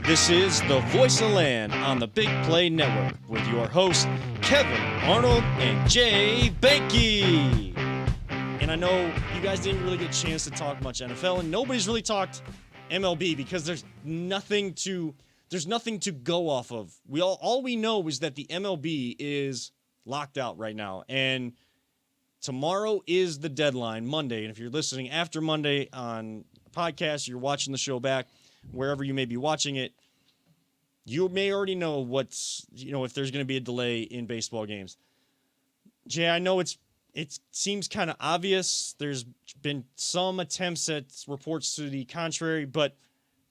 This is The Voice of Land on the Big Play Network with your hosts, Kevin Arnold and Jay Banky. And I know you guys didn't really get a chance to talk much NFL, and nobody's really talked MLB because there's nothing to go off of. All we know is that the MLB is locked out right now, and tomorrow is the deadline, Monday. And if you're listening after Monday on podcast, you're watching the show back, wherever you may be watching it, you may already know if there's going to be a delay in baseball games. Jay, I know it seems kind of obvious. There's been some attempts at reports to the contrary, but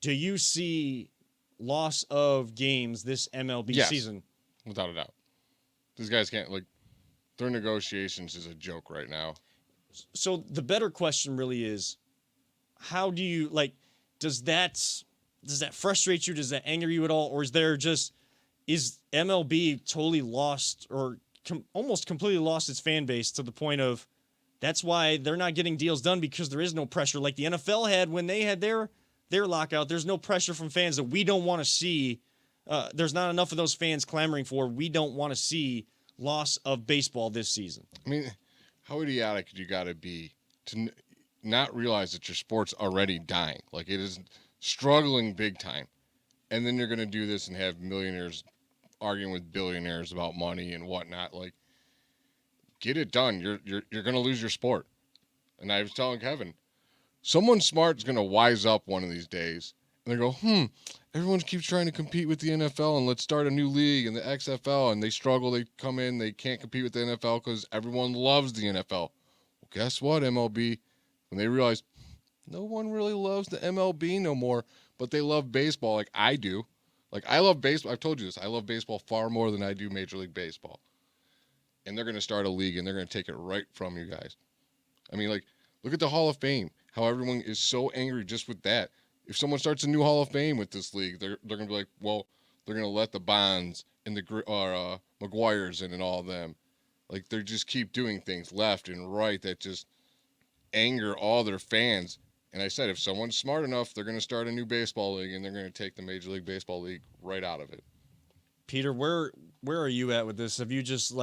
do you see loss of games this MLB season? Without a doubt. These guys can't, their negotiations is a joke right now. So the better question really is, how do you, does that frustrate you? Does that anger you at all? Or is MLB totally lost or almost completely lost its fan base to the point of that's why they're not getting deals done, because there is no pressure like the NFL had when they had their lockout. There's no pressure from fans that we don't want to see. There's not enough of those fans clamoring for, we don't want to see loss of baseball this season. I mean, how idiotic you got to be to not realize that your sport's already dying. It is struggling big time. And then you're going to do this and have millionaires arguing with billionaires about money and whatnot. Get it done. You're going to lose your sport. And I was telling Kevin, someone smart is going to wise up one of these days. And they go, everyone keeps trying to compete with the NFL, and let's start a new league and the XFL. And they struggle. They come in. They can't compete with the NFL because everyone loves the NFL. Well, guess what, MLB? When they realize no one really loves the MLB no more, but they love baseball like I do. I love baseball. I've told you this. I love baseball far more than I do Major League Baseball. And they're going to start a league, and they're going to take it right from you guys. I mean, look at the Hall of Fame, how everyone is so angry just with that. If someone starts a new Hall of Fame with this league, they're going to be like, well, they're going to let the Bonds and the McGuires in and all of them. They just keep doing things left and right that just anger all their fans. And I said, if someone's smart enough, they're going to start a new baseball league, and they're going to take the Major League Baseball league right out of it. Peter, where are you at with this? Have you just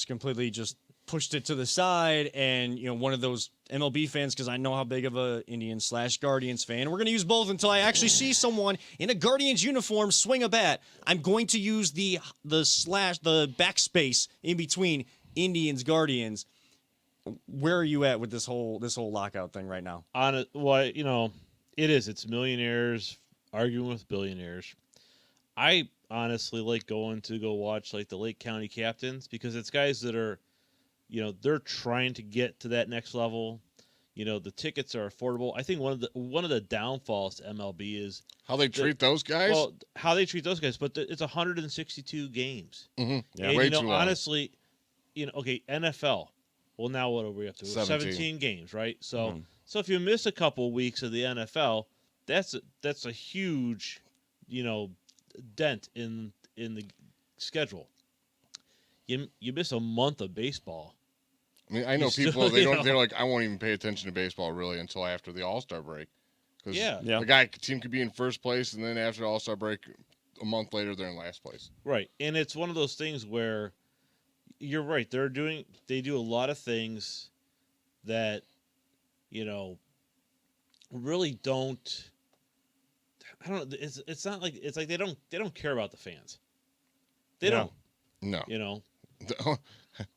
completely just pushed it to the side and, one of those MLB fans, because I know how big of a Indians/Guardians fan. We're going to use both until I actually see someone in a Guardians uniform swing a bat. I'm going to use the backspace in between Indians/Guardians. Where are you at with this whole lockout thing right now? It's millionaires arguing with billionaires. I honestly like going to go watch the Lake County Captains, because it's guys that are, they're trying to get to that next level. The tickets are affordable. I think one of the downfalls to MLB is how they treat those guys. Well, how they treat those guys, but it's 162 games. Mm-hmm. Yeah, and, way too long. Honestly, NFL. Well, now what are we up to? 17 games, right? So, So if you miss a couple weeks of the NFL, that's a huge, dent in the schedule. You miss a month of baseball. I mean, I know people they're like, I won't even pay attention to baseball really until after the All-Star break, because the team could be in first place, and then after the All-Star break, a month later they're in last place. Right, and it's one of those things where you're right. They do a lot of things that, really don't. I don't know. It's not like they don't care about the fans. They don't. No.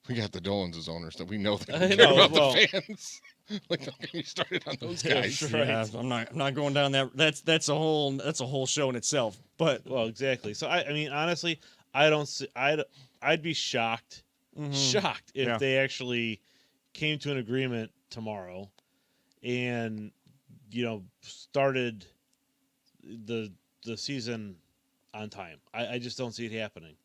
We got the Dolans as owners that we know they don't care about the fans. Don't get me started on those guys. Right. Yeah, I'm not going down that. That's a whole show in itself. But exactly. So I mean, honestly, I don't see. I'd be shocked if they actually came to an agreement tomorrow, and started the season on time. I just don't see it happening.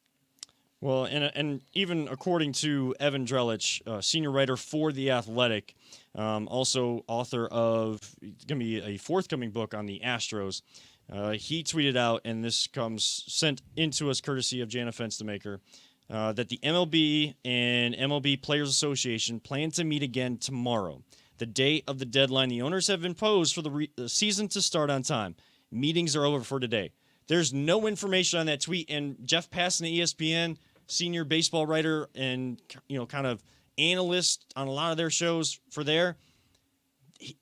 Well, and even according to Evan Drellich, senior writer for The Athletic, also author of going to be a forthcoming book on the Astros, he tweeted out, and this comes sent into us courtesy of Jana Fenstemaker, that the MLB and MLB Players Association plan to meet again tomorrow, the day of the deadline the owners have imposed for the season to start on time. Meetings are over for today. There's no information on that tweet. And Jeff Passan at ESPN, senior baseball writer and, kind of analyst on a lot of their shows for there,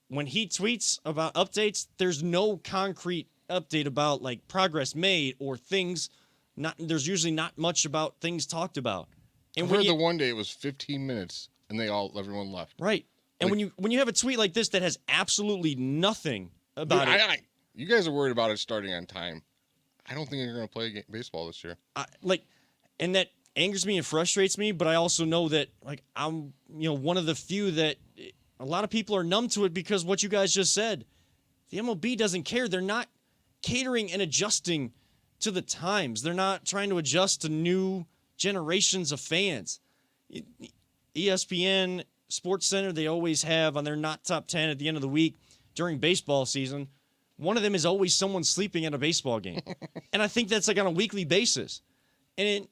when he tweets about updates, there's no concrete update about like progress made or things. There's usually not much about things talked about. And I heard the one day it was 15 minutes and everyone left. Right. And when you have a tweet like this that has absolutely nothing about it, you guys are worried about it starting on time. I don't think you're going to play baseball this year. And that angers me and frustrates me. But I also know that I'm one of the few that a lot of people are numb to it because what you guys just said. The MLB doesn't care. They're not catering and adjusting to the times. They're not trying to adjust to new generations of fans. ESPN, SportsCenter, they always have on their not top 10 at the end of the week during baseball season. One of them is always someone sleeping at a baseball game. And I think that's on a weekly basis. And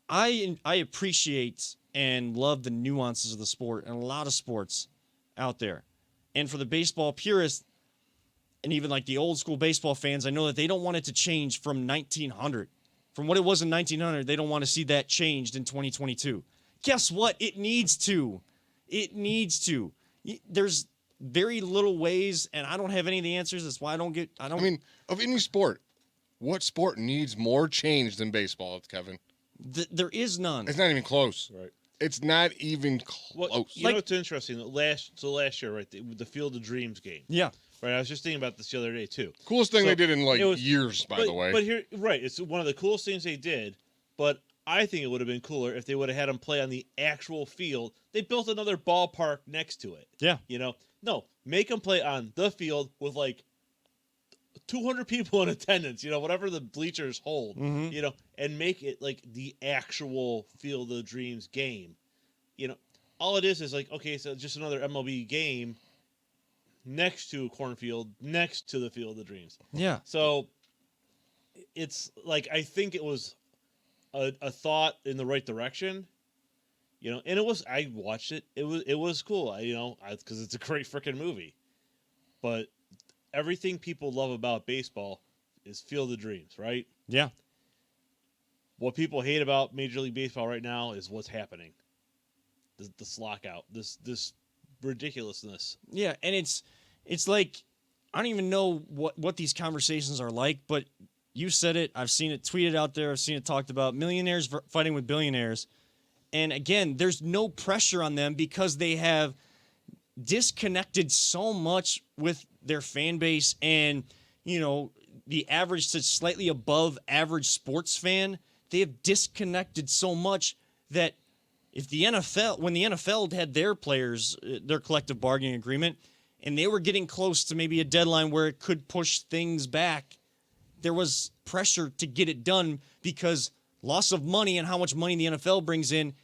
I appreciate and love the nuances of the sport and a lot of sports out there. And for the baseball purists, and even the old school baseball fans, I know that they don't want it to change from 1900. From what it was in 1900, they don't want to see that changed in 2022. Guess what? It needs to. It needs to. There's very little ways, and I don't have any of the answers. That's why I mean, of any sport, what sport needs more change than baseball, Kevin? There is none. It's not even close. Right. It's not even close. Well, you know what's interesting? Last year, right, the Field of Dreams game. Yeah. Right, I was just thinking about this the other day too. Coolest thing they did in years, by the way. But here, right, it's one of the coolest things they did. But I think it would have been cooler if they would have had them play on the actual field. They built another ballpark next to it. Yeah. No, make them play on the field with 200 people in attendance. Whatever the bleachers hold. Mm-hmm. And make it the actual Field of Dreams game. All it is okay, so just another MLB game next to a cornfield, next to the Field of Dreams. Yeah. So it's I think it was a thought in the right direction, and it was. I watched it. It was cool. Because it's a great freaking movie. But everything people love about baseball is Field of Dreams, right? Yeah. What people hate about Major League Baseball right now is what's happening. This lockout, this ridiculousness. Yeah, and it's I don't even know what these conversations are like, but you said it. I've seen it tweeted out there. I've seen it talked about. Millionaires fighting with billionaires. And again, there's no pressure on them because they have disconnected so much with their fan base and, the average to slightly above average sports fan. They have disconnected so much that when the NFL had their players, their collective bargaining agreement, and they were getting close to maybe a deadline where it could push things back, there was pressure to get it done because loss of money and how much money the NFL brings in,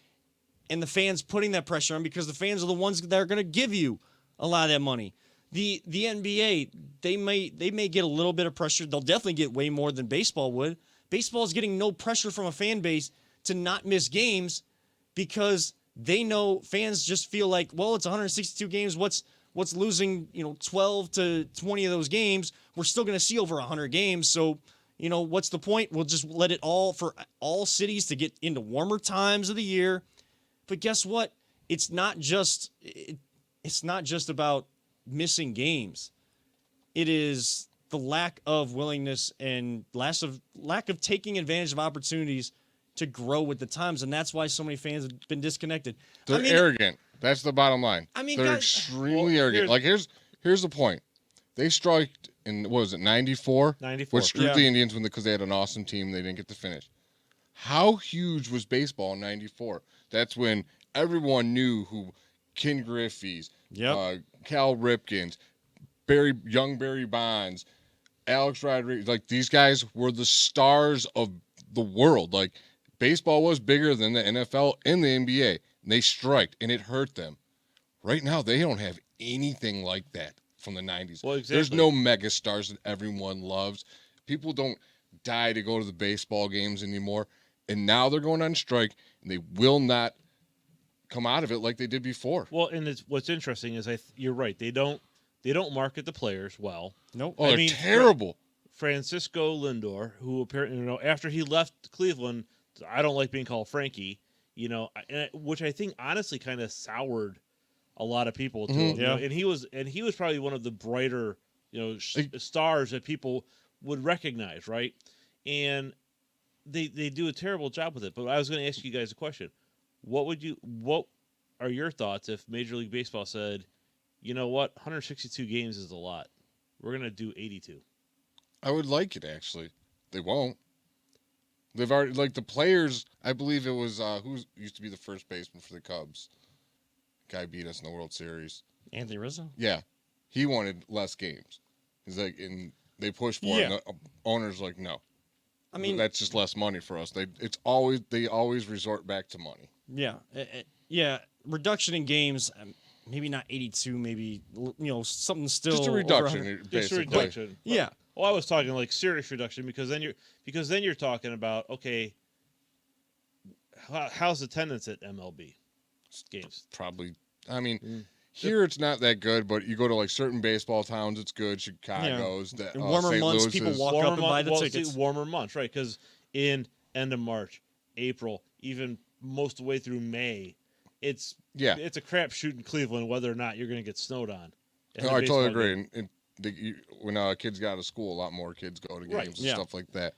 and the fans putting that pressure on because the fans are the ones that are going to give you a lot of that money. The NBA, they may get a little bit of pressure. They'll definitely get way more than baseball would. Baseball is getting no pressure from a fan base to not miss games because they know fans just feel like, well, it's 162 games. What's losing, 12 to 20 of those games? We're still going to see over 100 games. So, what's the point? We'll just let it all for all cities to get into warmer times of the year. But guess what? It's not just about missing games. It is the lack of willingness and lack of taking advantage of opportunities to grow with the times, and that's why so many fans have been disconnected. They're arrogant. That's the bottom line. They're extremely arrogant. Here's the point. They striked in, what was it, 94? 94. Which screwed the Indians because they had an awesome team. They didn't get to finish. How huge was baseball in 94? That's when everyone knew who Ken Griffey's, Cal Ripken's, young Barry Bonds, Alex Rodriguez. These guys were the stars of the world. Baseball was bigger than the NFL and the NBA. And they striked, and it hurt them. Right now, they don't have anything like that from the 90s. Well, exactly. There's no megastars that everyone loves. People don't die to go to the baseball games anymore. And now they're going on strike, and they will not come out of it like they did before. Well, and what's interesting is you're right. They don't market the players well. Nope. Oh, they're terrible. Francisco Lindor, who apparently, after he left Cleveland, I don't like being called Frankie, which I think honestly kind of soured a lot of people to him. Yeah. And he was probably one of the brighter, stars that people would recognize, right? And they do a terrible job with it. But I was going to ask you guys a question. What are your thoughts if Major League Baseball said, you know what, 162 games is a lot. We're going to do 82. I would like it, actually. They won't. They've already, like, the players, I believe it was, who used to be the first baseman for the Cubs? Guy beat us in the World Series. Anthony Rizzo? Yeah. He wanted less games. He's like, and they pushed for it, and the owner's like, no. I mean, that's just less money for us. They always resort back to money. Yeah. Yeah. Reduction in games, maybe not 82, maybe, something still. Just a reduction, basically. Just a reduction. Yeah. Well, I was talking like serious reduction because then you're talking about, okay, how's attendance at MLB games? Probably. I mean, here it's not that good, but you go to like certain baseball towns, it's good. Chicago's, warmer St. months, Louis's. people walk up and buy the tickets. Warmer months, right? Because in end of March, April, even most of the way through May, it's a crapshoot in Cleveland whether or not you're going to get snowed on. No, I totally agree. When kids go out of school, a lot more kids go to games and stuff like that.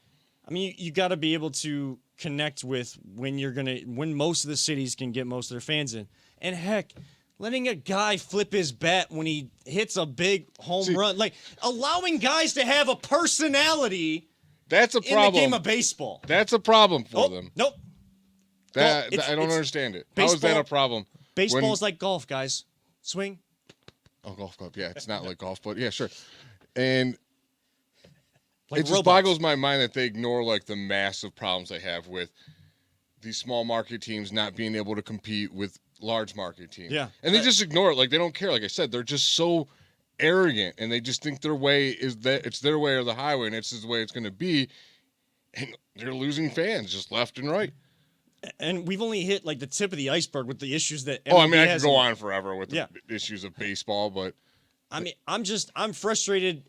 I mean, you got to be able to connect with when most of the cities can get most of their fans in. And heck, letting a guy flip his bat when he hits a big home run, like allowing guys to have a personality. That's a problem. In the game of baseball. That's a problem for them. Nope. I don't understand it. How is that a problem? Baseball is like golf, guys. Swing. Oh, golf club. Yeah, it's not like golf, but yeah, sure. And like it just boggles my mind that they ignore like the massive problems they have with these small market teams not being able to compete with large market teams. Yeah. And they just ignore it. Like they don't care. Like I said, they're just so arrogant and they just think their way is that it's their way or the highway and it's just the way it's going to be. And they're losing fans just left and right. And we've only hit like the tip of the iceberg with the issues that. I could go on forever with the issues of baseball, but I mean, I'm frustrated,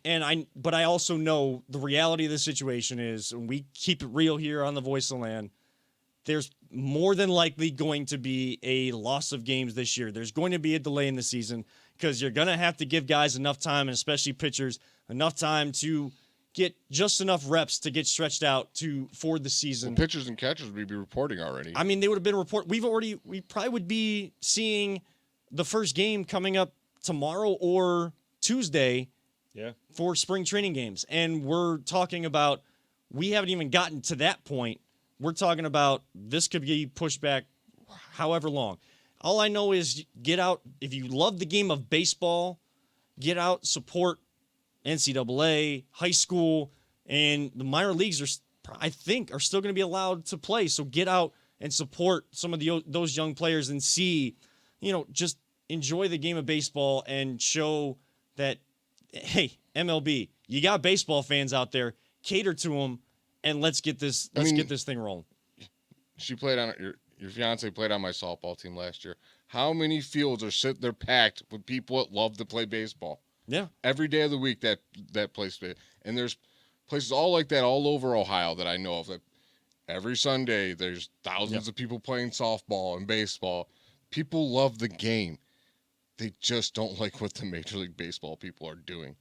but I also know the reality of the situation is, and we keep it real here on the Voice of the Land. There's more than likely going to be a loss of games this year. There's going to be a delay in the season because you're going to have to give guys enough time, and especially pitchers, enough time to get just enough reps to get stretched out for the season. Well, pitchers and catchers would be reporting already. I mean, they would have been reporting. We probably would be seeing the first game coming up tomorrow or Tuesday for spring training games. And we're talking about, we haven't even gotten to that point. We're talking about this could be pushed back however long. All I know is get out. If you love the game of baseball, get out, support NCAA, high school, and the minor leagues I think, are still going to be allowed to play. So get out and support some of those young players and see, just enjoy the game of baseball and show that, hey, MLB, you got baseball fans out there, cater to them, and let's get this thing rolling. She played on your fiance played on my softball team last year. How many fields are sitting there packed with people that love to play baseball? Yeah. Every day of the week that place, and there's places all like that all over Ohio that I know of. That every Sunday there's thousands of people playing softball and baseball. People love the game. They just don't like what the Major League Baseball people are doing.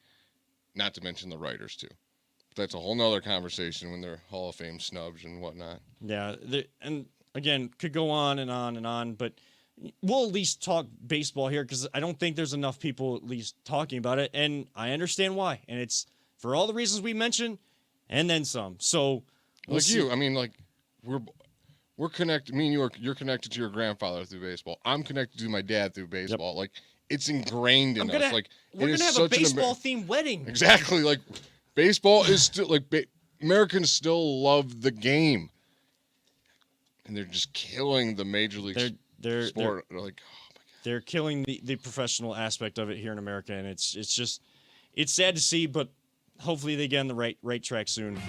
Not to mention the writers too. That's a whole nother conversation when they're Hall of Fame snubs and whatnot. Yeah, and again, could go on and on and on, but we'll at least talk baseball here because I don't think there's enough people at least talking about it, and I understand why. And it's for all the reasons we mentioned, and then some. So, we're connected. Me and you're connected to your grandfather through baseball. I'm connected to my dad through baseball. Yep. Like it's ingrained in us. Like we're gonna have a baseball-themed wedding. Exactly. Like baseball is still like Americans still love the game, and they're just killing the major league sport. They're like, oh my God. They're killing the professional aspect of it here in America, and it's sad to see, but hopefully they get on the right track soon.